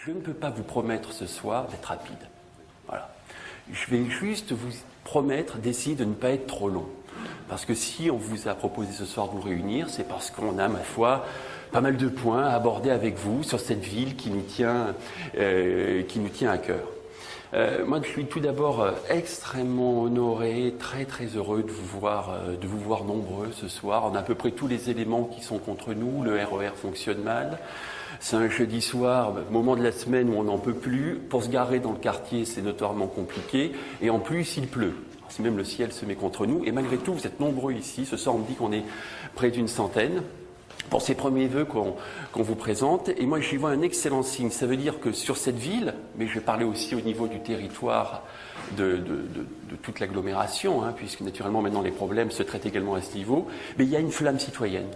Je ne peux pas vous promettre ce soir d'être rapide. Voilà. Je vais juste vous promettre d'essayer de ne pas être trop long. Parce que si on vous a proposé ce soir de vous réunir, c'est parce qu'on a, ma foi, pas mal de points à aborder avec vous sur cette ville qui nous tient à cœur. Moi, je suis tout d'abord extrêmement honoré, très très heureux de vous voir nombreux ce soir. On a à peu près tous les éléments qui sont contre nous. Le RER fonctionne mal. C'est un jeudi soir, moment de la semaine où on n'en peut plus. Pour se garer dans le quartier, c'est notoirement compliqué. Et en plus, il pleut. Si même le ciel se met contre nous. Et malgré tout, vous êtes nombreux ici. Ce soir, on me dit qu'on est près d'une centaine pour ces premiers vœux qu'on vous présente. Et moi, j'y vois un excellent signe. Ça veut dire que sur cette ville, mais je vais parler aussi au niveau du territoire de toute l'agglomération, puisque naturellement, maintenant, les problèmes se traitent également à ce niveau, mais il y a une flamme citoyenne.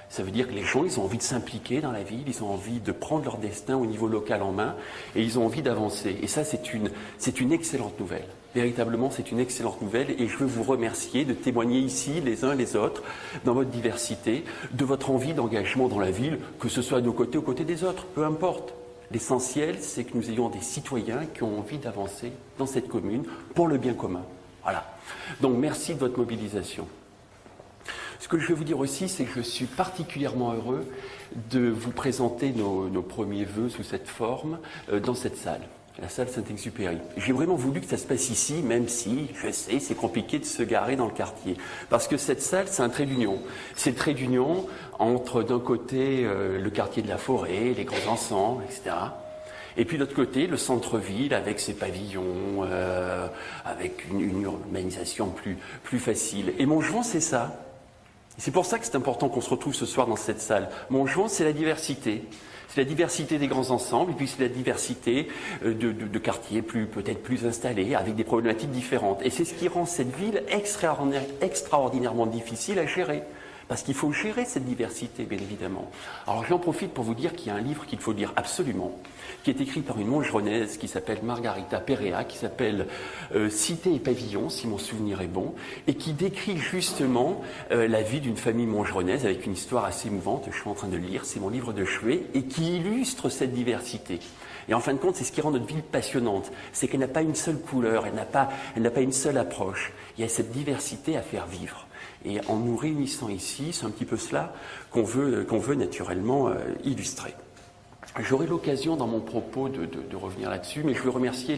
Ça veut dire que les gens, ils ont envie de s'impliquer dans la ville, ils ont envie de prendre leur destin au niveau local en main, et ils ont envie d'avancer. Et ça, c'est une excellente nouvelle. Véritablement, c'est une excellente nouvelle, et je veux vous remercier de témoigner ici, les uns les autres, dans votre diversité, de votre envie d'engagement dans la ville, que ce soit à nos côtés ou aux côtés des autres, peu importe. L'essentiel, c'est que nous ayons des citoyens qui ont envie d'avancer dans cette commune pour le bien commun. Voilà. Donc, merci de votre mobilisation. Ce que je veux vous dire aussi, c'est que je suis particulièrement heureux de vous présenter nos premiers vœux sous cette forme dans cette salle, la salle Saint-Exupéry. J'ai vraiment voulu que ça se passe ici, même si, je sais, c'est compliqué de se garer dans le quartier. Parce que cette salle, c'est un trait d'union. C'est le trait d'union entre, d'un côté, le quartier de la Forêt, les grands ensembles, etc. Et puis de l'autre côté, le centre-ville avec ses pavillons, avec une urbanisation plus facile. Et Montgeron, c'est ça. C'est pour ça que c'est important qu'on se retrouve ce soir dans cette salle. Montgeron, c'est la diversité. C'est la diversité des grands ensembles, et puis c'est la diversité de quartiers peut-être plus installés, avec des problématiques différentes. Et c'est ce qui rend cette ville extraordinairement difficile à gérer. Parce qu'il faut gérer cette diversité, bien évidemment. Alors j'en profite pour vous dire qu'il y a un livre qu'il faut lire absolument, qui est écrit par une Montgeronnaise qui s'appelle Margarita Perea, qui s'appelle Cité et pavillon, si mon souvenir est bon, et qui décrit justement la vie d'une famille montgeronnaise avec une histoire assez émouvante. Je suis en train de le lire, c'est mon livre de chevet, et qui illustre cette diversité. Et en fin de compte, c'est ce qui rend notre ville passionnante. C'est qu'elle n'a pas une seule couleur, elle n'a pas une seule approche. Il y a cette diversité à faire vivre. Et en nous réunissant ici, c'est un petit peu cela qu'on veut naturellement illustrer. J'aurai l'occasion dans mon propos de revenir là-dessus, mais je veux remercier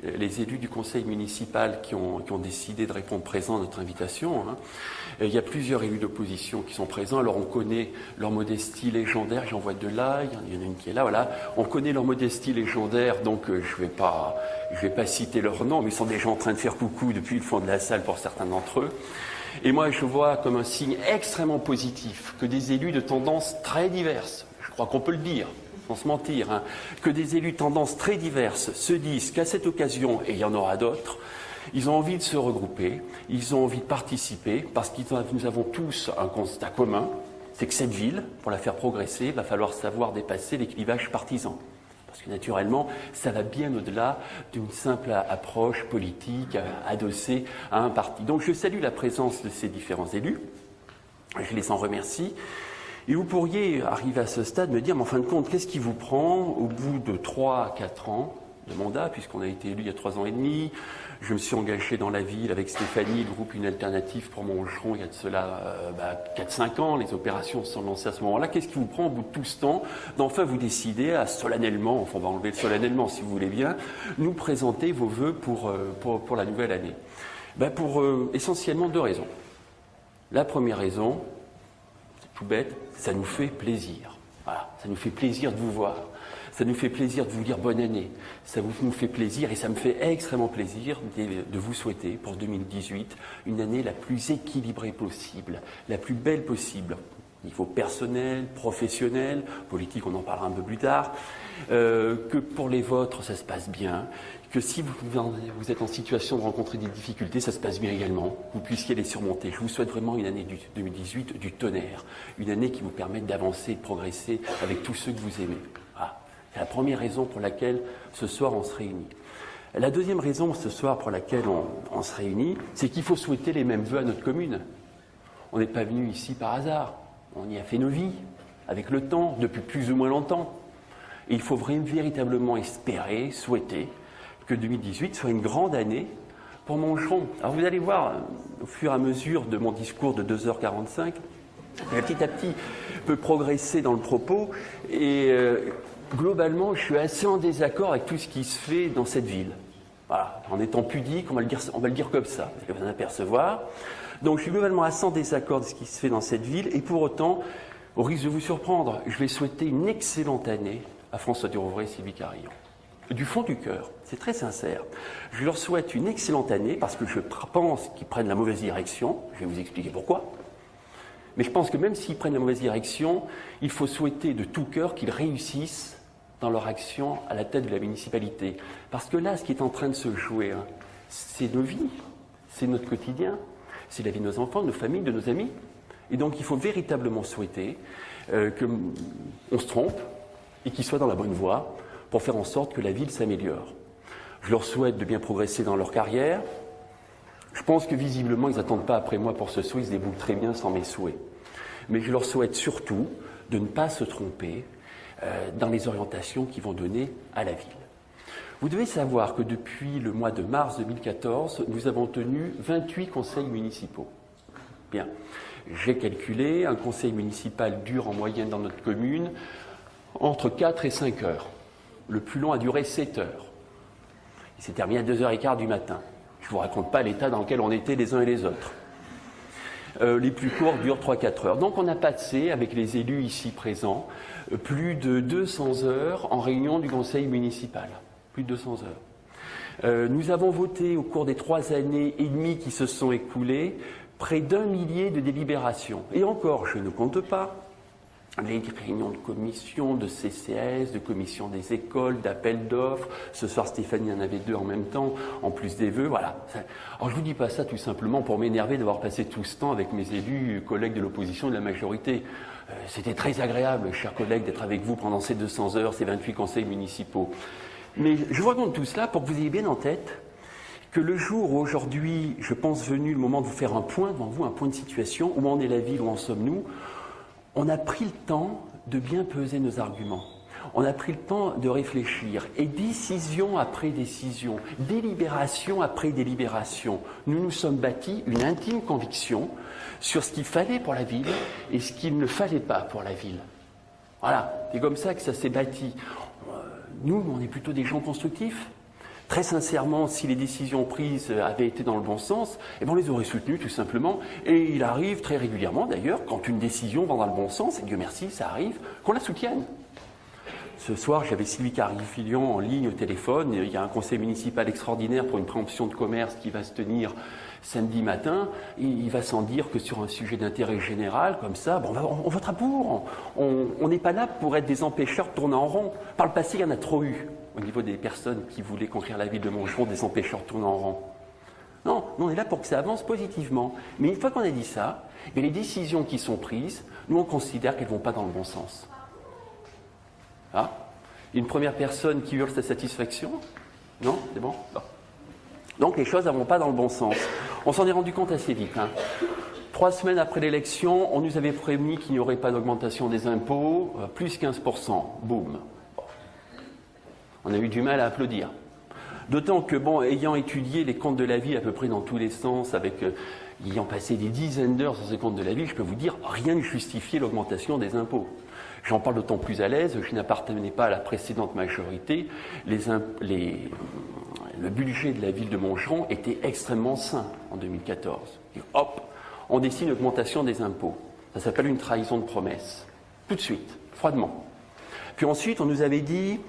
les élus du conseil municipal qui ont décidé de répondre présent à notre invitation. Il y a plusieurs élus d'opposition qui sont présents, alors on connaît leur modestie légendaire, j'en vois deux là, il y en a une qui est là, voilà. On connaît leur modestie légendaire, donc je vais pas citer leur nom, mais ils sont déjà en train de faire coucou depuis le fond de la salle pour certains d'entre eux. Et moi, je vois comme un signe extrêmement positif que des élus de tendances très diverses, je crois qu'on peut le dire, sans se mentir, que des élus de tendances très diverses se disent qu'à cette occasion, et il y en aura d'autres, ils ont envie de se regrouper, ils ont envie de participer, parce que nous avons tous un constat commun, c'est que cette ville, pour la faire progresser, il va falloir savoir dépasser les clivages partisans. Parce que naturellement, ça va bien au-delà d'une simple approche politique adossée à un parti. Donc je salue la présence de ces différents élus, je les en remercie. Et vous pourriez arriver à ce stade me dire, mais en fin de compte, qu'est-ce qui vous prend au bout de 3 à 4 ans de mandat, puisqu'on a été élu il y a 3 ans et demi. Je me suis engagé dans la ville avec Stéphanie, le groupe Une Alternative pour Montgeron, il y a de cela 4-5 ans. Les opérations se sont lancées à ce moment-là. Qu'est-ce qui vous prend au bout de tout ce temps d'enfin vous décider à solennellement, enfin on va enlever le solennellement si vous voulez bien, nous présenter vos vœux pour la nouvelle année? Pour essentiellement 2 raisons. La première raison, c'est tout bête, ça nous fait plaisir. Voilà, ça nous fait plaisir de vous voir. Ça nous fait plaisir de vous dire bonne année. Ça nous fait plaisir et ça me fait extrêmement plaisir de vous souhaiter pour 2018 une année la plus équilibrée possible, la plus belle possible. Niveau personnel, professionnel, politique, on en parlera un peu plus tard. Que pour les vôtres, ça se passe bien. Que si vous êtes en situation de rencontrer des difficultés, ça se passe bien également. Que vous puissiez les surmonter. Je vous souhaite vraiment une année 2018 du tonnerre. Une année qui vous permette d'avancer, de progresser avec tous ceux que vous aimez. Voilà. C'est la première raison pour laquelle ce soir on se réunit. La deuxième raison ce soir pour laquelle on se réunit, c'est qu'il faut souhaiter les mêmes vœux à notre commune. On n'est pas venu ici par hasard. On y a fait nos vies, avec le temps, depuis plus ou moins longtemps. Et il faut véritablement espérer, souhaiter que 2018 soit une grande année pour Montgeron. Alors vous allez voir, au fur et à mesure de mon discours de 2h45, petit à petit peut progresser dans le propos. Et globalement, je suis assez en désaccord avec tout ce qui se fait dans cette ville. Voilà, en étant pudique, on va le dire comme ça, vous allez vous en apercevoir. Donc je suis globalement assez en désaccord de ce qui se fait dans cette ville, et pour autant, au risque de vous surprendre, je vais souhaiter une excellente année à François Durovray et Sylvie Carillon. Du fond du cœur, c'est très sincère. Je leur souhaite une excellente année parce que je pense qu'ils prennent la mauvaise direction. Je vais vous expliquer pourquoi. Mais je pense que même s'ils prennent la mauvaise direction, il faut souhaiter de tout cœur qu'ils réussissent dans leur action à la tête de la municipalité. Parce que là, ce qui est en train de se jouer, c'est nos vies, c'est notre quotidien, c'est la vie de nos enfants, de nos familles, de nos amis. Et donc, il faut véritablement souhaiter qu'on se trompe et qu'ils soient dans la bonne voie pour faire en sorte que la ville s'améliore. Je leur souhaite de bien progresser dans leur carrière. Je pense que visiblement, ils n'attendent pas après moi pour ce souhait, ils se débrouillent très bien sans mes souhaits. Mais je leur souhaite surtout de ne pas se tromper dans les orientations qu'ils vont donner à la ville. Vous devez savoir que depuis le mois de mars 2014, nous avons tenu 28 conseils municipaux. Bien, j'ai calculé, un conseil municipal dure en moyenne dans notre commune entre 4 et 5 heures. Le plus long a duré 7 heures. Il s'est terminé à 2h15 du matin. Je ne vous raconte pas l'état dans lequel on était les uns et les autres. Les plus courts durent 3-4 heures. Donc on a passé, avec les élus ici présents, plus de 200 heures en réunion du conseil municipal. Plus de 200 heures. Nous avons voté au cours des 3 années et demie qui se sont écoulées près d'1 millier de délibérations. Et encore, je ne compte pas les réunions de commission, de CCS, de commission des écoles, d'appel d'offres. Ce soir, Stéphanie en avait 2 en même temps, en plus des vœux, voilà. Alors, je vous dis pas ça tout simplement pour m'énerver d'avoir passé tout ce temps avec mes élus, collègues de l'opposition et de la majorité. C'était très agréable, chers collègues, d'être avec vous pendant ces 200 heures, ces 28 conseils municipaux. Mais je vous raconte tout cela pour que vous ayez bien en tête que le jour où aujourd'hui, je pense venu le moment de vous faire un point devant vous, un point de situation, où en est la ville, où en sommes-nous, on a pris le temps de bien peser nos arguments. On a pris le temps de réfléchir. Et décision après décision, délibération après délibération, nous nous sommes bâtis une intime conviction sur ce qu'il fallait pour la ville et ce qu'il ne fallait pas pour la ville. Voilà, c'est comme ça que ça s'est bâti. Nous, on est plutôt des gens constructifs. Très sincèrement, si les décisions prises avaient été dans le bon sens, eh bien on les aurait soutenues tout simplement. Et il arrive très régulièrement d'ailleurs, quand une décision va dans le bon sens, et Dieu merci, ça arrive, qu'on la soutienne. Ce soir, j'avais Sylvie Carillon en ligne au téléphone. Il y a un conseil municipal extraordinaire pour une préemption de commerce qui va se tenir samedi matin. Il va sans dire que sur un sujet d'intérêt général, comme ça, bon, on votera pour. On n'est pas là pour être des empêcheurs de tourner en rond. Par le passé, il y en a trop eu au niveau des personnes qui voulaient conquérir la ville de Montgeron, des empêcheurs de tourner en rond. Non, on est là pour que ça avance positivement. Mais une fois qu'on a dit ça, les décisions qui sont prises, nous on considère qu'elles ne vont pas dans le bon sens. Ah, une première personne qui hurle sa satisfaction? Non, c'est bon? Non. Donc les choses ne vont pas dans le bon sens. On s'en est rendu compte assez vite. 3 semaines après l'élection, on nous avait promis qu'il n'y aurait pas d'augmentation des impôts, plus 15%. Boum. Bon. On a eu du mal à applaudir. D'autant que, ayant étudié les comptes de la ville à peu près dans tous les sens, ayant passé des dizaines d'heures sur ces comptes de la ville, je peux vous dire, rien ne justifiait l'augmentation des impôts. J'en parle d'autant plus à l'aise, je n'appartenais pas à la précédente majorité. Le budget de la ville de Montgeron était extrêmement sain en 2014. Et hop, on décide une augmentation des impôts. Ça s'appelle une trahison de promesse. Tout de suite, froidement. Puis ensuite, on nous avait dit,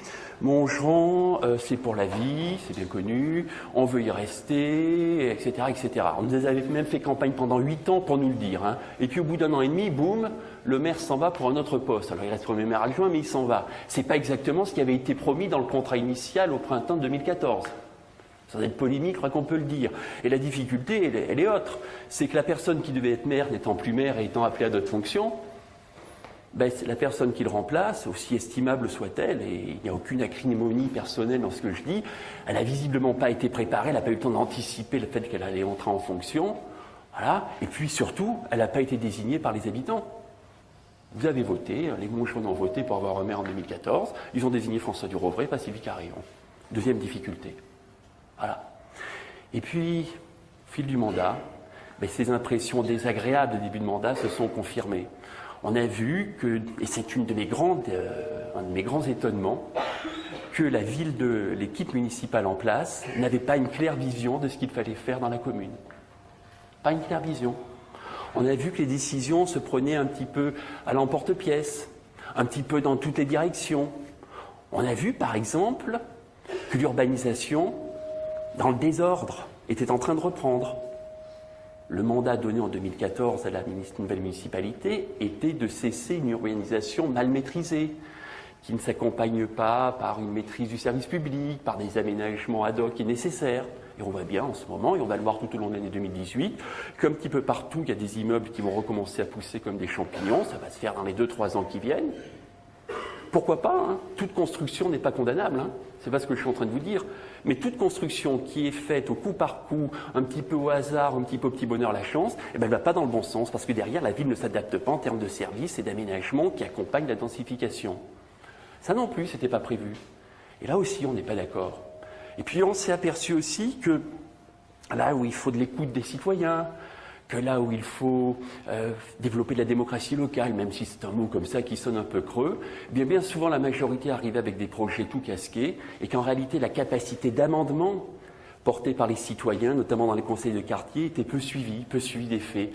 Montgeron, c'est pour la vie, c'est bien connu, on veut y rester, etc., etc. On nous avait même fait campagne pendant 8 ans pour nous le dire. Et puis au bout d'1 an et demi, boum, le maire s'en va pour un autre poste. Alors il reste premier maire adjoint, mais il s'en va. C'est pas exactement ce qui avait été promis dans le contrat initial au printemps de 2014. Sans être polémique, je crois qu'on peut le dire. Et la difficulté, elle est autre. C'est que la personne qui devait être maire, n'étant plus maire et étant appelée à d'autres fonctions, la personne qui le remplace, aussi estimable soit-elle, et il n'y a aucune acrimonie personnelle dans ce que je dis, elle n'a visiblement pas été préparée, elle n'a pas eu le temps d'anticiper le fait qu'elle allait entrer en fonction. Voilà. Et puis surtout, elle n'a pas été désignée par les habitants. Vous avez voté, les Montgeons ont voté pour avoir un maire en 2014, ils ont désigné François Durovray, pas Sylvie Carillon. Deuxième difficulté. Voilà. Et puis, au fil du mandat, ces impressions désagréables de début de mandat se sont confirmées. On a vu que, et c'est un de mes grands étonnements, que l'équipe municipale en place n'avait pas une claire vision de ce qu'il fallait faire dans la commune. Pas une claire vision. On a vu que les décisions se prenaient un petit peu à l'emporte-pièce, un petit peu dans toutes les directions. On a vu, par exemple, que l'urbanisation, dans le désordre, était en train de reprendre. Le mandat donné en 2014 à la nouvelle municipalité était de cesser une urbanisation mal maîtrisée, qui ne s'accompagne pas par une maîtrise du service public, par des aménagements ad hoc et nécessaires. Et on voit bien en ce moment, et on va le voir tout au long de l'année 2018, qu'un petit peu partout, il y a des immeubles qui vont recommencer à pousser comme des champignons. Ça va se faire dans les 2-3 ans qui viennent. Pourquoi pas, hein? Toute construction n'est pas condamnable, hein? C'est pas ce que je suis en train de vous dire. Mais toute construction qui est faite au coup par coup, un petit peu au hasard, un petit peu au petit bonheur, la chance, elle ne va pas dans le bon sens, parce que derrière, la ville ne s'adapte pas en termes de services et d'aménagement qui accompagnent la densification. Ça non plus, ce n'était pas prévu. Et là aussi, on n'est pas d'accord. Et puis on s'est aperçu aussi que là où il faut de l'écoute des citoyens, que là où il faut développer de la démocratie locale, même si c'est un mot comme ça qui sonne un peu creux, bien souvent la majorité arrivait avec des projets tout casqués, et qu'en réalité la capacité d'amendement portée par les citoyens, notamment dans les conseils de quartier, était peu suivie des faits.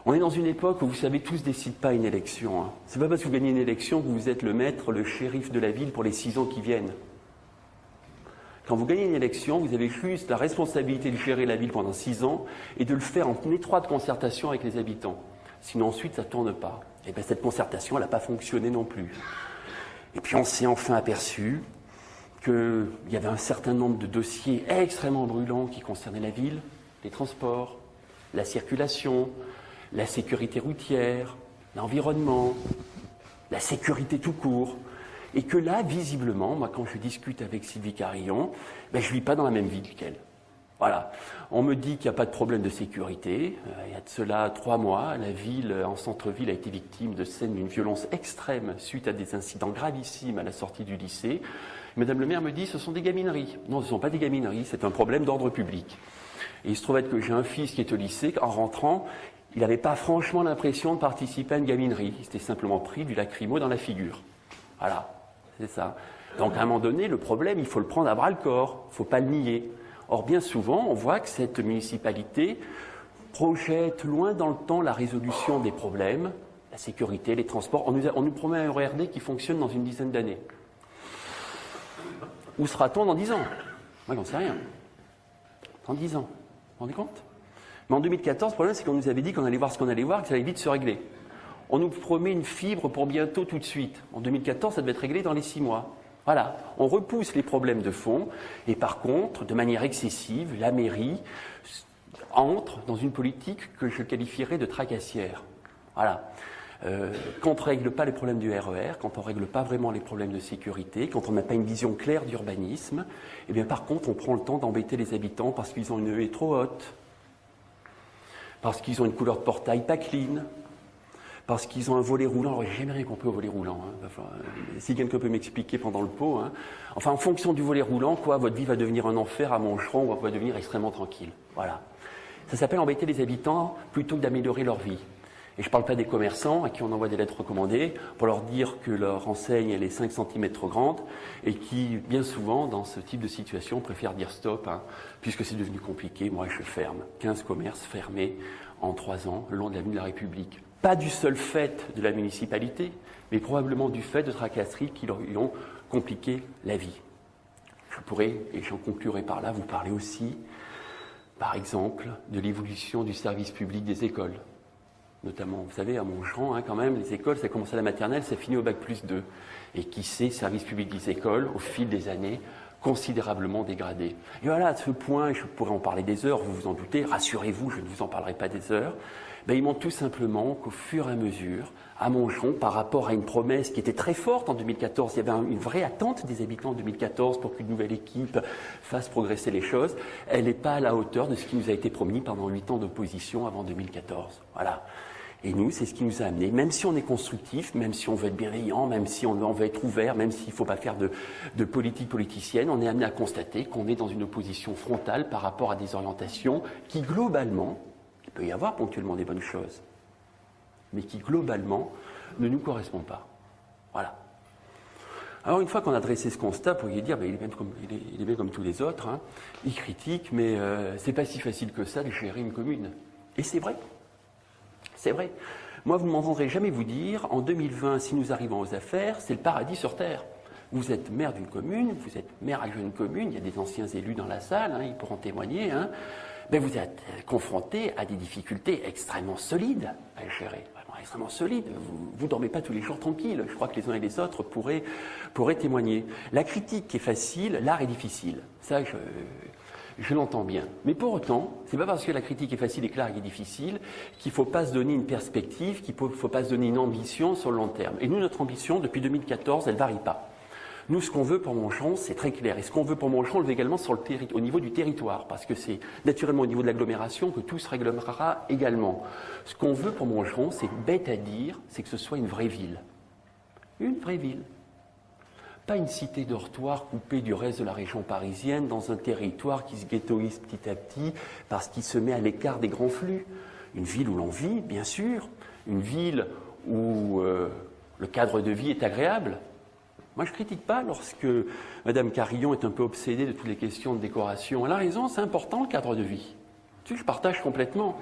On est dans une époque où, vous savez, tous ne décident pas une élection. Hein. C'est pas parce que vous gagnez une élection que vous êtes le maître, le shérif de la ville pour les 6 ans qui viennent. Quand vous gagnez une élection, vous avez juste la responsabilité de gérer la ville pendant 6 ans et de le faire en étroite concertation avec les habitants. Sinon, ensuite, ça ne tourne pas. Et bien, cette concertation, elle n'a pas fonctionné non plus. Et puis, on s'est enfin aperçu qu'il y avait un certain nombre de dossiers extrêmement brûlants qui concernaient la ville, les transports, la circulation, la sécurité routière, l'environnement, la sécurité tout court. Et que là, visiblement, moi, quand je discute avec Sylvie Carillon, je ne vis pas dans la même ville qu'elle. Voilà. On me dit qu'il n'y a pas de problème de sécurité. Il y a de cela 3 mois, la ville, en centre-ville, a été victime de scènes d'une violence extrême suite à des incidents gravissimes à la sortie du lycée. Madame le maire me dit, ce sont des gamineries. Non, ce ne sont pas des gamineries, c'est un problème d'ordre public. Et il se trouve être que j'ai un fils qui est au lycée, en rentrant, il n'avait pas franchement l'impression de participer à une gaminerie. Il s'était simplement pris du lacrymo dans la figure. Voilà, c'est ça. Donc à un moment donné, le problème, il faut le prendre à bras-le-corps, il ne faut pas le nier. Or, bien souvent, on voit que cette municipalité projette loin dans le temps la résolution des problèmes, la sécurité, les transports. On nous promet un RERD qui fonctionne dans une dizaine d'années. Où sera-t-on dans 10 ans? Moi, j'en sais rien. Dans 10 ans. Vous vous rendez compte? Mais en 2014, le problème, c'est qu'on nous avait dit qu'on allait voir ce qu'on allait voir, que ça allait vite se régler. On nous promet une fibre pour bientôt, tout de suite. En 2014, ça devait être réglé dans les 6 mois. Voilà, on repousse les problèmes de fond, et par contre, de manière excessive, la mairie entre dans une politique que je qualifierais de tracassière. Voilà. Quand on ne règle pas les problèmes du RER, quand on ne règle pas vraiment les problèmes de sécurité, quand on n'a pas une vision claire d'urbanisme, eh bien par contre, on prend le temps d'embêter les habitants parce qu'ils ont une haie trop haute, parce qu'ils ont une couleur de portail pas clean, parce qu'ils ont un volet roulant. Alors, j'ai jamais rien compris au volet roulant. Hein. Enfin, si quelqu'un peut m'expliquer pendant le pot. Hein. Enfin, en fonction du volet roulant, quoi, votre vie va devenir un enfer à Mongeron, ou va devenir extrêmement tranquille. Voilà. Ça s'appelle embêter les habitants plutôt que d'améliorer leur vie. Et je ne parle pas des commerçants à qui on envoie des lettres recommandées pour leur dire que leur enseigne elle est 5 cm trop grande et qui, bien souvent, dans ce type de situation, préfèrent dire stop, hein, puisque c'est devenu compliqué, moi je ferme. 15 commerces fermés en 3 ans, le long de l'avenue de la République. Pas du seul fait de la municipalité, mais probablement du fait de tracasseries qui leur ont compliqué la vie. Je pourrais, et j'en conclurai par là, vous parler aussi, par exemple, de l'évolution du service public des écoles. Notamment, vous savez, à Montgeron, hein, quand même, les écoles, ça commence à la maternelle, ça finit au bac+2. Et qui sait, service public des écoles, au fil des années, considérablement dégradé. Et voilà, à ce point, je pourrais en parler des heures, vous vous en doutez, rassurez-vous, je ne vous en parlerai pas des heures. Ils montrent tout simplement qu'au fur et à mesure, à Montgeron, par rapport à une promesse qui était très forte en 2014, il y avait une vraie attente des habitants en 2014 pour qu'une nouvelle équipe fasse progresser les choses, elle n'est pas à la hauteur de ce qui nous a été promis pendant 8 ans d'opposition avant 2014. Voilà. Et nous, c'est ce qui nous a amené, même si on est constructif, même si on veut être bienveillant, même si on veut être ouvert, même s'il ne faut pas faire de politique politicienne, on est amené à constater qu'on est dans une opposition frontale par rapport à des orientations qui, globalement, il peut y avoir ponctuellement des bonnes choses, mais qui, globalement, ne nous correspondent pas. Voilà. Alors, une fois qu'on a dressé ce constat, vous pourriez dire, il est bien comme tous les autres, hein, il critique, mais c'est pas si facile que ça de gérer une commune. Et c'est vrai. C'est vrai. Moi, vous ne m'entendrez jamais vous dire, en 2020, si nous arrivons aux affaires, c'est le paradis sur Terre. Vous êtes maire d'une commune, vous êtes maire adjoint d'une commune, il y a des anciens élus dans la salle, hein, ils pourront témoigner, hein, vous êtes confronté à des difficultés extrêmement solides à gérer. Extrêmement solide. Vous ne dormez pas tous les jours tranquille. Je crois que les uns et les autres pourraient témoigner. La critique est facile, l'art est difficile. Ça, je l'entends bien. Mais pour autant, ce n'est pas parce que la critique est facile et que l'art est difficile qu'il ne faut pas se donner une perspective, qu'il ne faut pas se donner une ambition sur le long terme. Et nous, notre ambition, depuis 2014, elle ne varie pas. Nous, ce qu'on veut pour Montchamp, c'est très clair. Et ce qu'on veut pour Montchamp, on le veut également au niveau du territoire, parce que c'est naturellement au niveau de l'agglomération que tout se réglemera également. Ce qu'on veut pour Montchamp, c'est bête à dire, c'est que ce soit une vraie ville. Une vraie ville. Pas une cité dortoir coupée du reste de la région parisienne dans un territoire qui se ghettoise petit à petit parce qu'il se met à l'écart des grands flux. Une ville où l'on vit, bien sûr. Une ville où le cadre de vie est agréable. Moi, je ne critique pas lorsque Mme Carillon est un peu obsédée de toutes les questions de décoration. Elle a raison, c'est important le cadre de vie. Je partage complètement.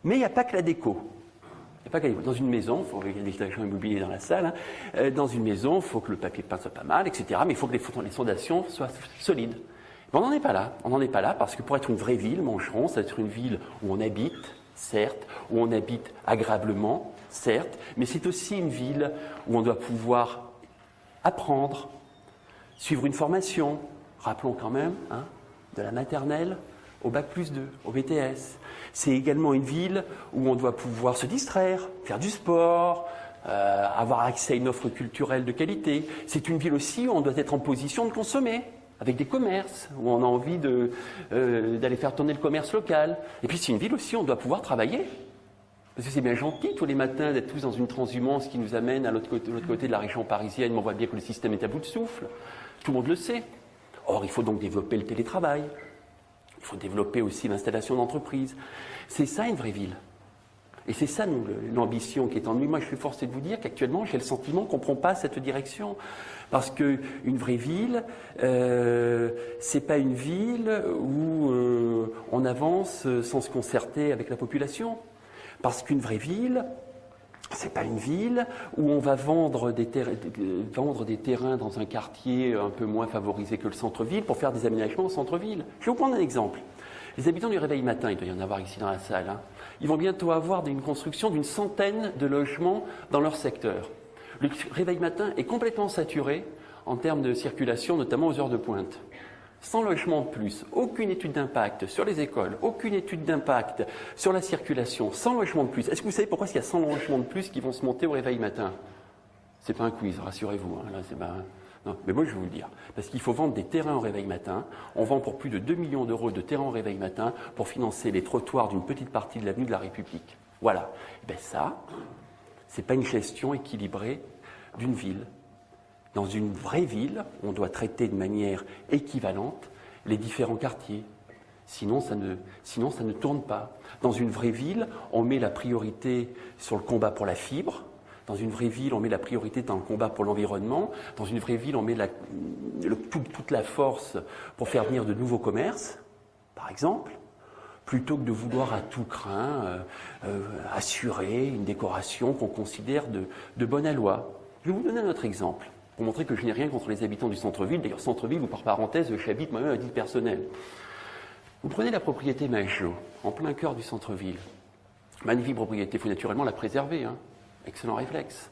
Mais il n'y a pas que la déco. Il n'y a pas que la déco. Dans une maison, il y a des agents immobiliers dans la salle, hein, dans une maison, il faut que le papier peint soit pas mal, etc. Mais il faut que les fondations soient solides. Mais on n'en est pas là. On n'en est pas là parce que pour être une vraie ville, Montchamp, ça doit être une ville où on habite, certes, où on habite agréablement, certes, mais c'est aussi une ville où on doit pouvoir apprendre, suivre une formation, rappelons quand même, hein, de la maternelle au bac+2, au BTS. C'est également une ville où on doit pouvoir se distraire, faire du sport, avoir accès à une offre culturelle de qualité. C'est une ville aussi où on doit être en position de consommer, avec des commerces, où on a envie d'aller faire tourner le commerce local. Et puis c'est une ville aussi où on doit pouvoir travailler. Parce que c'est bien gentil tous les matins d'être tous dans une transhumance qui nous amène à l'autre côté de la région parisienne, mais on voit bien que le système est à bout de souffle. Tout le monde le sait. Or, il faut donc développer le télétravail. Il faut développer aussi l'installation d'entreprises. C'est ça une vraie ville. Et c'est ça l'ambition qui est en nous. Moi, je suis forcé de vous dire qu'actuellement, j'ai le sentiment qu'on ne prend pas cette direction. Parce qu'une vraie ville, c'est pas une ville où on avance sans se concerter avec la population. Parce qu'une vraie ville, c'est pas une ville où on va vendre des terrains dans un quartier un peu moins favorisé que le centre-ville pour faire des aménagements au centre-ville. Je vais vous prendre un exemple. Les habitants du Réveil Matin, il doit y en avoir ici dans la salle, hein, ils vont bientôt avoir une construction d'une centaine de logements dans leur secteur. Le Réveil Matin est complètement saturé en termes de circulation, notamment aux heures de pointe. 100 logements de plus, aucune étude d'impact sur les écoles, aucune étude d'impact sur la circulation, 100 logements de plus. Est-ce que vous savez pourquoi il y a 100 logements de plus qui vont se monter au Réveil Matin? C'est pas un quiz, rassurez-vous. Hein, là, c'est pas... Non, mais moi je vais vous le dire. Parce qu'il faut vendre des terrains au Réveil Matin. On vend pour plus de 2 millions d'euros de terrains au Réveil Matin pour financer les trottoirs d'une petite partie de l'avenue de la République. Voilà. Et bien ça, c'est pas une gestion équilibrée d'une ville. Dans une vraie ville, on doit traiter de manière équivalente les différents quartiers. Sinon, ça ne tourne pas. Dans une vraie ville, on met la priorité sur le combat pour la fibre. Dans une vraie ville, on met la priorité dans le combat pour l'environnement. Dans une vraie ville, on met toute la force pour faire venir de nouveaux commerces, par exemple, plutôt que de vouloir à tout crin assurer une décoration qu'on considère de bonne aloi. Je vais vous donner un autre exemple, pour montrer que je n'ai rien contre les habitants du centre-ville. D'ailleurs, centre-ville, ou par parenthèse, j'habite moi-même à titre personnel. Vous prenez la propriété Majo, en plein cœur du centre-ville. Magnifique propriété, il faut naturellement la préserver. Hein. Excellent réflexe.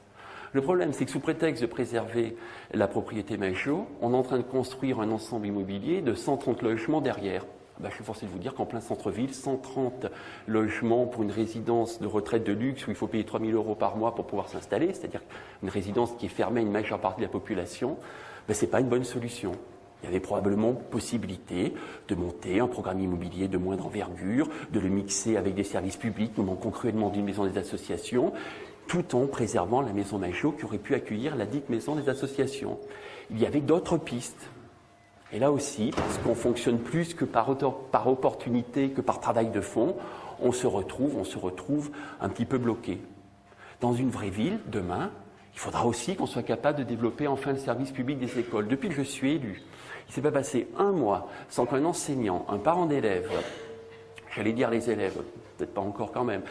Le problème, c'est que sous prétexte de préserver la propriété Majo, on est en train de construire un ensemble immobilier de 130 logements derrière. Je suis forcé de vous dire qu'en plein centre-ville, 130 logements pour une résidence de retraite de luxe où il faut payer 3 000 € par mois pour pouvoir s'installer, c'est-à-dire une résidence qui est fermée à une majeure partie de la population, ce n'est pas une bonne solution. Il y avait probablement possibilité de monter un programme immobilier de moindre envergure, de le mixer avec des services publics, nous manquons cruellement d'une maison des associations, tout en préservant la maison Maillot qui aurait pu accueillir la dite maison des associations. Il y avait d'autres pistes. Et là aussi, parce qu'on fonctionne plus que par opportunité, que par travail de fond, on se retrouve un petit peu bloqué. Dans une vraie ville, demain, il faudra aussi qu'on soit capable de développer enfin le service public des écoles. Depuis que je suis élu, il ne s'est pas passé un mois sans qu'un enseignant, un parent d'élève, j'allais dire les élèves, peut-être pas encore quand même,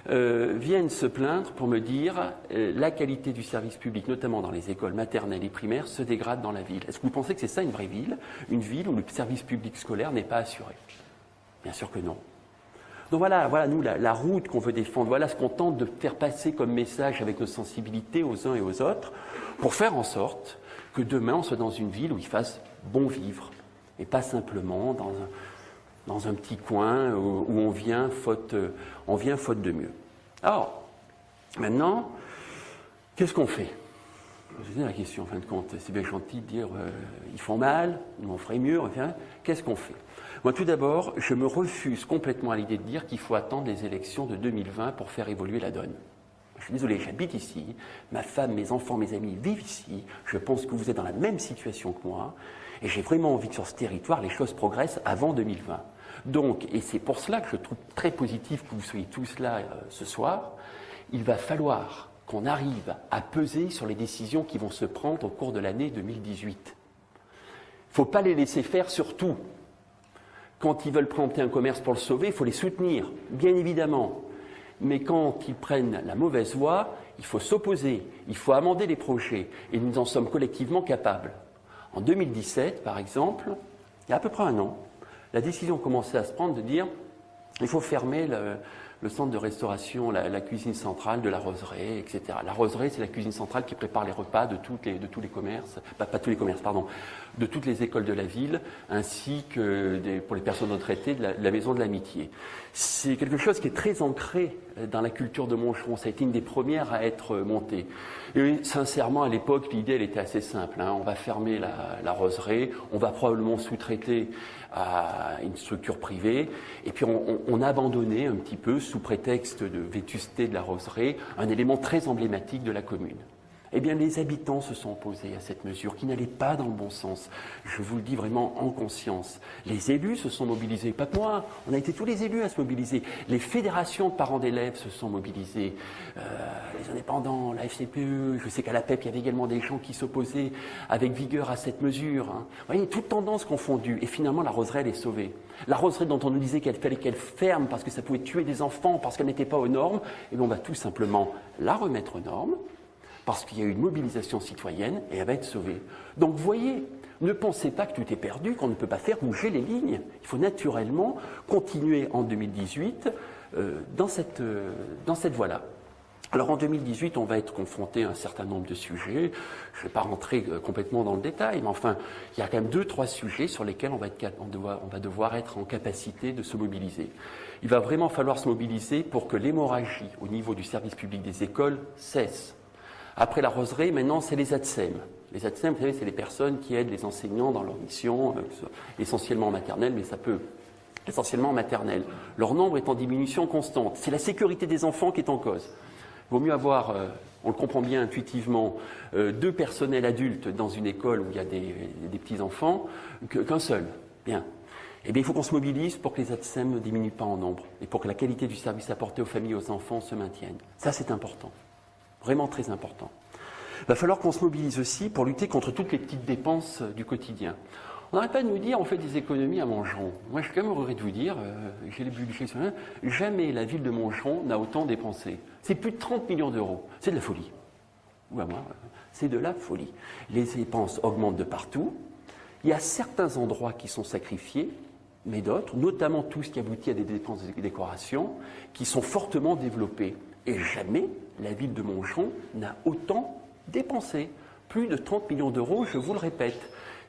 viennent se plaindre pour me dire la qualité du service public, notamment dans les écoles maternelles et primaires, se dégrade dans la ville. Est-ce que vous pensez que c'est ça une vraie ville? Une ville où le service public scolaire n'est pas assuré? Bien sûr que non. Donc voilà nous, la route qu'on veut défendre, voilà ce qu'on tente de faire passer comme message avec nos sensibilités aux uns et aux autres, pour faire en sorte que demain on soit dans une ville où il fasse bon vivre, et pas simplement dans un petit coin où on vient faute de mieux. Alors, maintenant, qu'est-ce qu'on fait? C'est la question, en fin de compte. C'est bien gentil de dire ils font mal, nous on ferait mieux, enfin, qu'est-ce qu'on fait? Moi, tout d'abord, je me refuse complètement à l'idée de dire qu'il faut attendre les élections de 2020 pour faire évoluer la donne. Je suis désolé, j'habite ici, ma femme, mes enfants, mes amis vivent ici, je pense que vous êtes dans la même situation que moi, et j'ai vraiment envie que sur ce territoire, les choses progressent avant 2020. Donc, et c'est pour cela que je trouve très positif que vous soyez tous là ce soir, il va falloir qu'on arrive à peser sur les décisions qui vont se prendre au cours de l'année 2018. Il ne faut pas les laisser faire sur tout. Quand ils veulent planter un commerce pour le sauver, il faut les soutenir, bien évidemment. Mais quand ils prennent la mauvaise voie, il faut s'opposer, il faut amender les projets, et nous en sommes collectivement capables. En 2017, par exemple, il y a à peu près un an, la décision commençait à se prendre de dire il faut fermer le centre de restauration, la cuisine centrale de la Roseraie, etc. La Roseraie, c'est la cuisine centrale qui prépare les repas de tous les commerces, pas tous les commerces, pardon, de toutes les écoles de la ville, ainsi que pour les personnes retraitées de la Maison de l'Amitié. C'est quelque chose qui est très ancré dans la culture de Montgeron. Ça a été une des premières à être montée. Et sincèrement, à l'époque, l'idée, elle était assez simple. On va fermer la Roseraie, on va probablement sous-traiter à une structure privée, et puis on a abandonné un petit peu, sous prétexte de vétusté de la Roseraie, un élément très emblématique de la commune. Eh bien, les habitants se sont opposés à cette mesure qui n'allait pas dans le bon sens. Je vous le dis vraiment en conscience. Les élus se sont mobilisés, pas que moi, on a été tous les élus à se mobiliser. Les fédérations de parents d'élèves se sont mobilisées. Les indépendants, la FCPE, je sais qu'à la PEP, il y avait également des gens qui s'opposaient avec vigueur à cette mesure. Vous voyez, toutes tendances confondues. Et finalement, la Roseraie, elle est sauvée. La Roseraie dont on nous disait qu'il fallait qu'elle ferme parce que ça pouvait tuer des enfants, parce qu'elle n'était pas aux normes, eh bien, on va tout simplement la remettre aux normes, parce qu'il y a eu une mobilisation citoyenne et elle va être sauvée. Donc, vous voyez, ne pensez pas que tout est perdu, qu'on ne peut pas faire bouger les lignes. Il faut naturellement continuer en 2018 dans cette voie-là. Alors, en 2018, on va être confronté à un certain nombre de sujets. Je ne vais pas rentrer complètement dans le détail, mais enfin, il y a quand même 2-3 sujets sur lesquels on va devoir être en capacité de se mobiliser. Il va vraiment falloir se mobiliser pour que l'hémorragie au niveau du service public des écoles cesse. Après la Roseraie, maintenant, c'est les ATSEM. Les ATSEM, vous savez, c'est les personnes qui aident les enseignants dans leur mission, essentiellement en maternelle, mais ça peut essentiellement en maternelle. Leur nombre est en diminution constante. C'est la sécurité des enfants qui est en cause. Il vaut mieux avoir, on le comprend bien intuitivement, 2 personnels adultes dans une école où il y a des petits-enfants qu'un seul. Bien. Eh bien, il faut qu'on se mobilise pour que les ATSEM ne diminuent pas en nombre et pour que la qualité du service apporté aux familles et aux enfants se maintienne. Ça, c'est important. Vraiment très important. Il va falloir qu'on se mobilise aussi pour lutter contre toutes les petites dépenses du quotidien. On n'arrête pas de nous dire on fait des économies à Montgeron. Moi, je suis quand même heureux de vous dire, j'ai les budgets sur jamais la ville de Montgeron n'a autant dépensé. C'est plus de 30 millions d'euros. C'est de la folie. Ou à moi, c'est de la folie. Les dépenses augmentent de partout. Il y a certains endroits qui sont sacrifiés, mais d'autres, notamment tout ce qui aboutit à des dépenses de décoration, qui sont fortement développés. Et jamais la ville de Montgeron n'a autant dépensé. Plus de 30 millions d'euros, je vous le répète.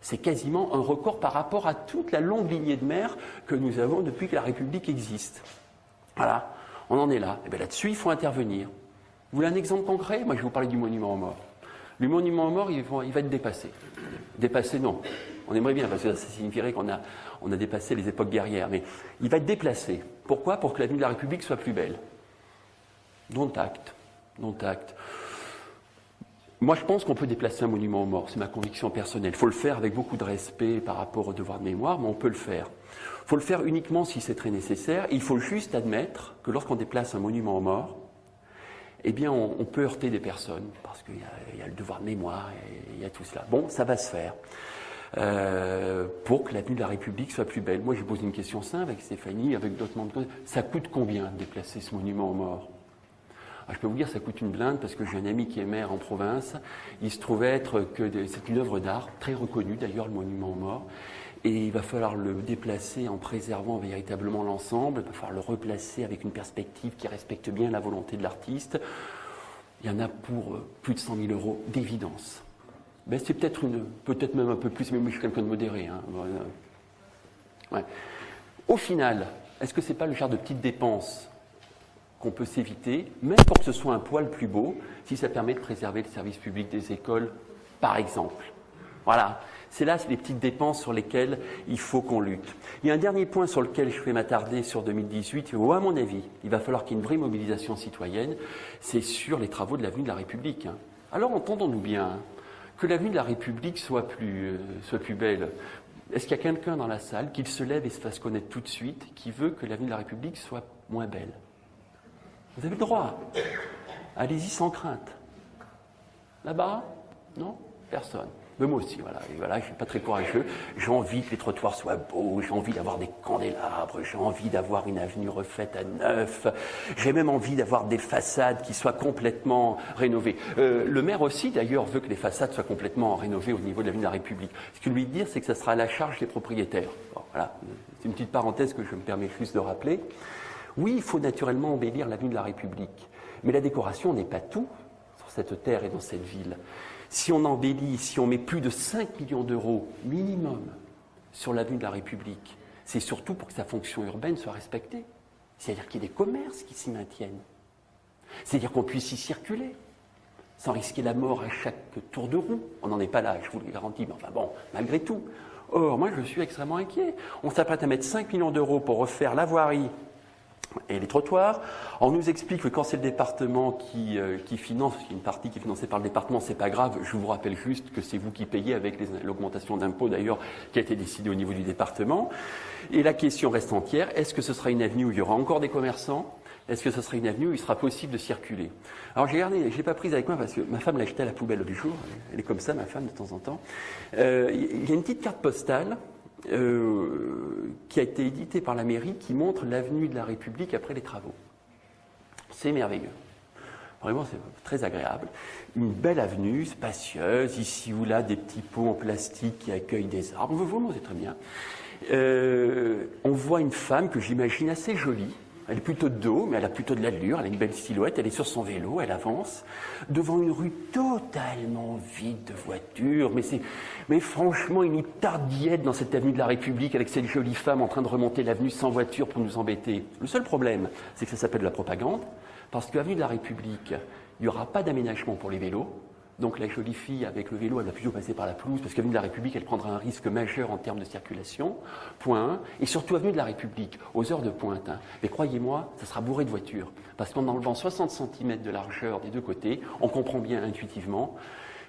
C'est quasiment un record par rapport à toute la longue lignée de mer que nous avons depuis que la République existe. Voilà, on en est là. Et bien là-dessus, il faut intervenir. Vous voulez un exemple concret? Moi, je vais vous parler du monument aux morts. Le monument aux morts, il va être dépassé. Dépassé, non. On aimerait bien, parce que ça signifierait qu'on a dépassé les époques guerrières. Mais il va être déplacé. Pourquoi? Pour que l'avenue de la République soit plus belle. Dont acte. Moi, je pense qu'on peut déplacer un monument aux morts. C'est ma conviction personnelle. Il faut le faire avec beaucoup de respect par rapport au devoir de mémoire, mais on peut le faire. Il faut le faire uniquement si c'est très nécessaire. Il faut juste admettre que lorsqu'on déplace un monument aux morts, eh bien, on peut heurter des personnes, parce qu'il y a le devoir de mémoire, il y a tout cela. Bon, ça va se faire. Pour que l'avenue de la République soit plus belle. Moi, j'ai posé une question simple avec Stéphanie, avec d'autres membres. Ça coûte combien de déplacer ce monument aux morts? Alors, je peux vous dire, ça coûte une blinde, parce que j'ai un ami qui est maire en province. Il se trouve être que c'est une œuvre d'art, très reconnue d'ailleurs, le monument aux morts. Et il va falloir le déplacer en préservant véritablement l'ensemble. Il va falloir le replacer avec une perspective qui respecte bien la volonté de l'artiste. Il y en a pour plus de 100 000 € d'évidence. Ben, c'est peut-être même un peu plus, mais moi je suis quelqu'un de modéré. Hein. Ouais. Au final, est-ce que c'est pas le genre de petites dépenses qu'on peut s'éviter, même pour que ce soit un poil plus beau, si ça permet de préserver le service public des écoles, par exemple? Voilà. C'est les petites dépenses sur lesquelles il faut qu'on lutte. Il y a un dernier point sur lequel je vais m'attarder sur 2018, où à mon avis, il va falloir qu'il y ait une vraie mobilisation citoyenne, c'est sur les travaux de l'avenue de la République. Hein. Alors entendons-nous bien, hein, que l'avenue de la République soit plus belle. Est-ce qu'il y a quelqu'un dans la salle qui se lève et se fasse connaître tout de suite, qui veut que l'avenue de la République soit moins belle? Vous avez le droit. Allez-y sans crainte. Là-bas? Non? Personne. Mais moi aussi, voilà, je ne suis pas très courageux. J'ai envie que les trottoirs soient beaux, j'ai envie d'avoir des candélabres, j'ai envie d'avoir une avenue refaite à neuf, j'ai même envie d'avoir des façades qui soient complètement rénovées. Le maire aussi, d'ailleurs, veut que les façades soient complètement rénovées au niveau de l'avenue de la République. Ce qu'il lui dit, c'est que ça sera à la charge des propriétaires. Bon, voilà, c'est une petite parenthèse que je me permets juste de rappeler. Oui, il faut naturellement embellir l'avenue de la République, mais la décoration n'est pas tout sur cette terre et dans cette ville. Si on embellit, si on met plus de 5 millions d'euros minimum sur l'avenue de la République, c'est surtout pour que sa fonction urbaine soit respectée. C'est-à-dire qu'il y ait des commerces qui s'y maintiennent. C'est-à-dire qu'on puisse y circuler, sans risquer la mort à chaque tour de roue. On n'en est pas là, je vous le garantis, mais enfin bon, malgré tout. Or, moi, je suis extrêmement inquiet. On s'apprête à mettre 5 millions d'euros pour refaire la voirie et les trottoirs. On nous explique que quand c'est le département qui finance, une partie qui est financée par le département, c'est pas grave. Je vous rappelle juste que c'est vous qui payez avec l'augmentation d'impôts d'ailleurs qui a été décidée au niveau du département. Et la question reste entière, est-ce que ce sera une avenue où il y aura encore des commerçants? Est-ce que ce sera une avenue où il sera possible de circuler? Alors je l'ai pas prise avec moi parce que ma femme l'a jetée à la poubelle l'autre jour. Elle est comme ça, ma femme, de temps en temps. Il y a une petite carte postale qui a été édité par la mairie, qui montre l'avenue de la République après les travaux. C'est merveilleux. Vraiment, c'est très agréable. Une belle avenue, spacieuse, ici ou là, des petits pots en plastique qui accueillent des arbres. Vraiment, c'est très bien. On voit une femme que j'imagine assez jolie. Elle est plutôt de dos, mais elle a plutôt de l'allure, elle a une belle silhouette, elle est sur son vélo, elle avance, devant une rue totalement vide de voitures. Mais franchement, il nous tarde d'y être dans cette avenue de la République avec cette jolie femme en train de remonter l'avenue sans voiture pour nous embêter. Le seul problème, c'est que ça s'appelle de la propagande, parce que l'avenue de la République, il n'y aura pas d'aménagement pour les vélos. Donc la jolie fille avec le vélo, elle va plutôt passer par la pelouse, parce qu'avenue de la République, elle prendra un risque majeur en termes de circulation, point 1. Et surtout avenue de la République, aux heures de pointe. Hein. Mais croyez-moi, ça sera bourré de voitures. Parce qu'en enlevant 60 cm de largeur des deux côtés, on comprend bien intuitivement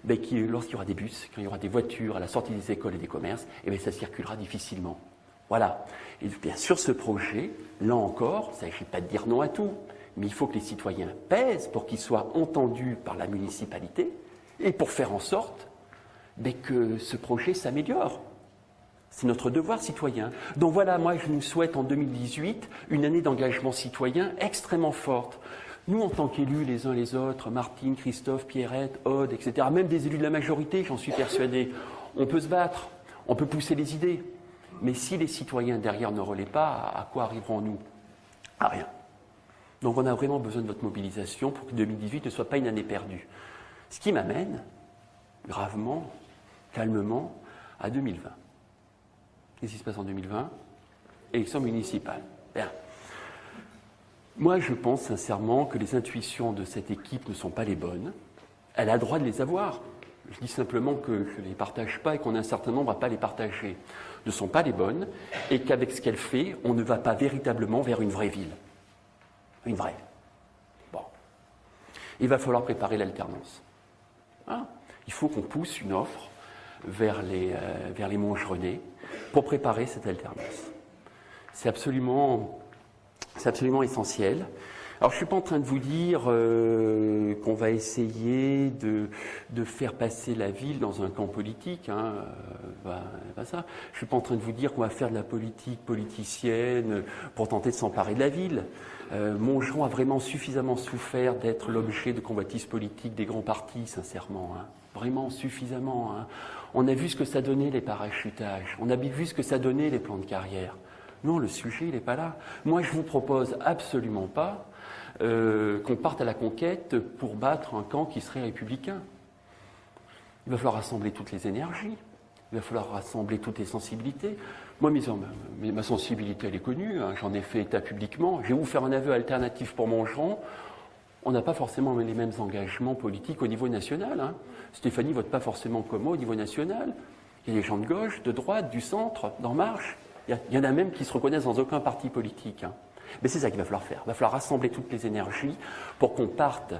que lorsqu'il y aura des bus, quand il y aura des voitures à la sortie des écoles et des commerces, ça circulera difficilement. Voilà. Et bien sûr, ce projet, là encore, il ne s'agit pas de dire non à tout, mais il faut que les citoyens pèsent pour qu'ils soient entendus par la municipalité, et pour faire en sorte que ce projet s'améliore. C'est notre devoir citoyen. Donc voilà, moi je nous souhaite en 2018 une année d'engagement citoyen extrêmement forte. Nous, en tant qu'élus, les uns les autres, Martine, Christophe, Pierrette, Aude, etc., même des élus de la majorité, j'en suis persuadé, on peut se battre, on peut pousser les idées. Mais si les citoyens derrière ne relaient pas, à quoi arriverons-nous? À rien. Donc on a vraiment besoin de votre mobilisation pour que 2018 ne soit pas une année perdue. Ce qui m'amène, gravement, calmement, à 2020. Qu'est-ce qui se passe en 2020? Élection municipale. Bien. Moi, je pense sincèrement que les intuitions de cette équipe ne sont pas les bonnes. Elle a le droit de les avoir. je dis simplement que je ne les partage pas et qu'on a un certain nombre à ne pas les partager, ne sont pas les bonnes, et qu'avec ce qu'elle fait, on ne va pas véritablement vers une vraie ville. Une vraie. Bon. Il va falloir préparer l'alternance. Hein? Il faut qu'on pousse une offre vers les Montgerenais pour préparer cette alternance. C'est absolument essentiel. Alors, je ne suis pas en train de vous dire qu'on va essayer de faire passer la ville dans un camp politique. Hein, pas ça. Je ne suis pas en train de vous dire qu'on va faire de la politique politicienne pour tenter de s'emparer de la ville. Montgeron a vraiment suffisamment souffert d'être l'objet de convoitises politiques des grands partis, sincèrement. Hein. Vraiment suffisamment. Hein. On a vu ce que ça donnait, les parachutages. On a vu ce que ça donnait, les plans de carrière. Non, le sujet, il n'est pas là. Moi, je vous propose absolument pas qu'on parte à la conquête pour battre un camp qui serait républicain. Il va falloir rassembler toutes les énergies, il va falloir rassembler toutes les sensibilités. Moi, ma sensibilité, elle est connue, hein, j'en ai fait état publiquement. Je vais vous faire un aveu alternatif pour Montgeron. On n'a pas forcément les mêmes engagements politiques au niveau national. Hein. Stéphanie ne vote pas forcément comme moi au niveau national. Il y a des gens de gauche, de droite, du centre, d'En Marche. Il y en a même qui ne se reconnaissent dans aucun parti politique. Hein. Mais c'est ça qu'il va falloir faire. Il va falloir rassembler toutes les énergies pour qu'on parte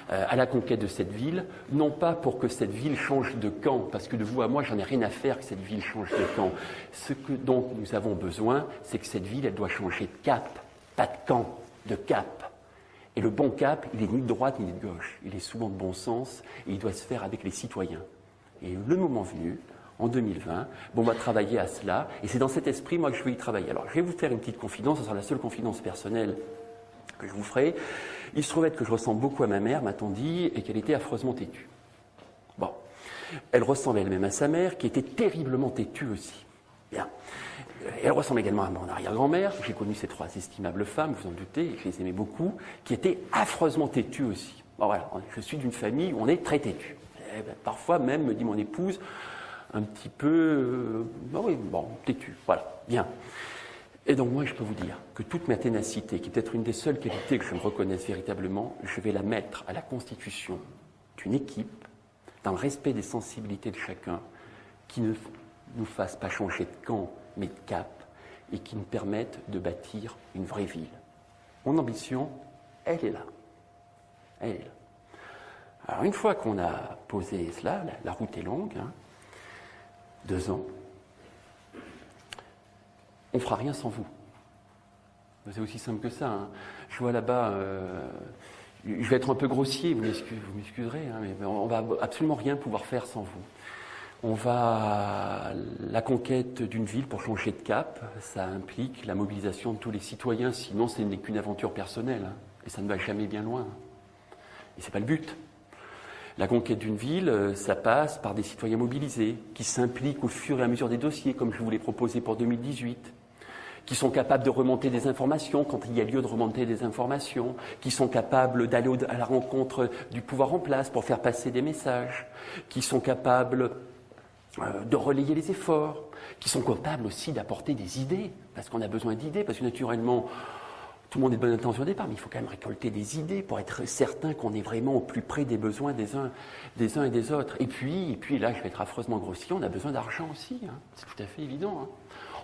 à la conquête de cette ville, non pas pour que cette ville change de camp, parce que de vous à moi, j'en ai rien à faire que cette ville change de camp. Ce dont nous avons besoin, c'est que cette ville, elle doit changer de cap, pas de camp, de cap. Et le bon cap, il est ni de droite ni de gauche. Il est souvent de bon sens et il doit se faire avec les citoyens. Et le moment venu, en 2020, on va travailler à cela, et c'est dans cet esprit, moi, que je vais y travailler. Alors, je vais vous faire une petite confidence, ce sera la seule confidence personnelle que je vous ferai. Il se trouvait que je ressemble beaucoup à ma mère, m'a-t-on dit, et qu'elle était affreusement têtue. Bon. Elle ressemble elle-même à sa mère, qui était terriblement têtue aussi. Bien. Elle ressemble également à mon arrière-grand-mère. J'ai connu ces trois estimables femmes, vous en doutez, et je les aimais beaucoup, qui étaient affreusement têtues aussi. Bon, voilà, je suis d'une famille où on est très têtu. Parfois même, me dit mon épouse, un petit peu, têtu, voilà, bien. Et donc moi, je peux vous dire que toute ma ténacité, qui est peut-être une des seules qualités que je me reconnaisse véritablement, je vais la mettre à la constitution d'une équipe, dans le respect des sensibilités de chacun, qui ne nous fasse pas changer de camp, mais de cap, et qui nous permette de bâtir une vraie ville. Mon ambition, elle est là. Elle est là. Alors une fois qu'on a posé cela, la route est longue, hein, 2 ans, on ne fera rien sans vous. C'est aussi simple que ça. Hein. Je vois là-bas, je vais être un peu grossier, vous m'excuserez, hein, mais on ne va absolument rien pouvoir faire sans vous. La conquête d'une ville pour changer de cap, ça implique la mobilisation de tous les citoyens, sinon ce n'est qu'une aventure personnelle, hein, et ça ne va jamais bien loin. Et ce n'est pas le but. La conquête d'une ville, ça passe par des citoyens mobilisés, qui s'impliquent au fur et à mesure des dossiers, comme je vous l'ai proposé pour 2018, qui sont capables de remonter des informations quand il y a lieu de remonter des informations, qui sont capables d'aller à la rencontre du pouvoir en place pour faire passer des messages, qui sont capables de relayer les efforts, qui sont capables aussi d'apporter des idées, parce qu'on a besoin d'idées, parce que naturellement, tout le monde est de bonne intention au départ, mais il faut quand même récolter des idées pour être certain qu'on est vraiment au plus près des besoins des uns et des autres. Et puis là, je vais être affreusement grossier, on a besoin d'argent aussi, hein. C'est tout à fait évident. Hein.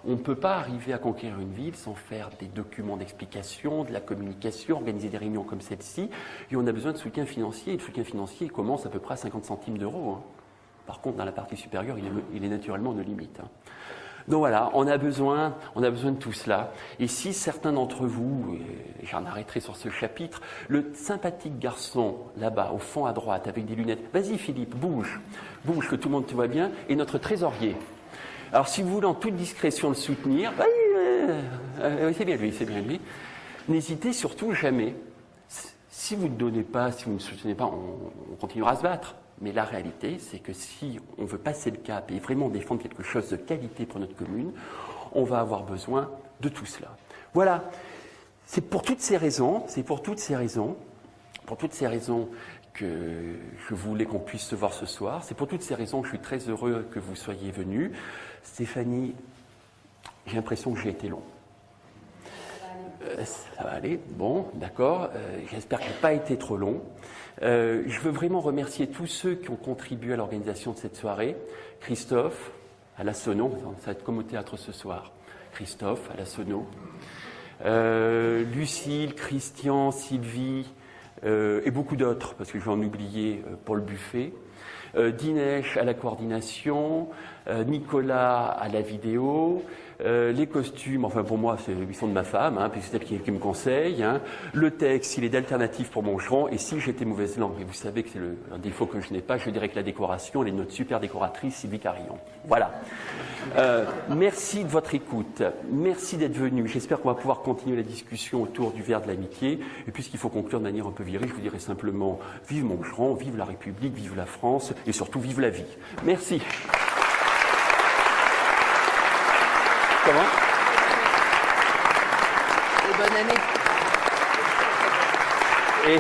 On ne peut pas arriver à conquérir une ville sans faire des documents d'explication, de la communication, organiser des réunions comme celle-ci, et on a besoin de soutien financier, et le soutien financier commence à peu près à 50 centimes d'euros. Hein. Par contre, dans la partie supérieure, il est naturellement de limite. Hein. Donc voilà, on a besoin de tout cela. Et si certains d'entre vous, et j'en arrêterai sur ce chapitre, le sympathique garçon là-bas, au fond à droite, avec des lunettes, vas-y Philippe, bouge, que tout le monde te voit bien, et notre trésorier. Alors si vous voulez en toute discrétion le soutenir, c'est bien lui, n'hésitez surtout jamais. Si vous ne donnez pas, si vous ne soutenez pas, on continuera à se battre. Mais la réalité, c'est que si on veut passer le cap et vraiment défendre quelque chose de qualité pour notre commune, on va avoir besoin de tout cela. Voilà, c'est pour toutes ces raisons que je voulais qu'on puisse se voir ce soir. C'est pour toutes ces raisons que je suis très heureux que vous soyez venus. Stéphanie, j'ai l'impression que j'ai été long. Ça va aller, bon, d'accord. J'espère que je n'ai pas été trop long. Je veux vraiment remercier tous ceux qui ont contribué à l'organisation de cette soirée. Christophe, à la Sono, ça va être comme au théâtre ce soir. Christophe, à la Sono. Lucille, Christian, Sylvie, et beaucoup d'autres, parce que j'en ai oublié, Paul Buffet. Dinesh à la coordination, Nicolas à la vidéo, les costumes, enfin pour moi ils sont de ma femme, puisque c'est elle qui me conseille, le texte il est d'Alternative pour Mongeron, et si j'étais mauvaise langue, et vous savez que c'est un défaut que je n'ai pas, je dirais que la décoration, elle est notre super décoratrice Sylvie Carillon. Voilà. Merci de votre écoute, merci d'être venu, j'espère qu'on va pouvoir continuer la discussion autour du verre de l'amitié, et puisqu'il faut conclure de manière un peu virile, je vous dirais simplement vive Mongeron, vive la République, vive la France, et surtout vive la vie. Merci. Comment ? Et bonne année. Et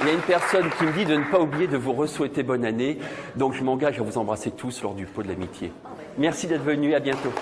il y a une personne qui me dit de ne pas oublier de vous re-souhaiter bonne année. Donc je m'engage à vous embrasser tous lors du pot de l'amitié. Merci d'être venus, à bientôt.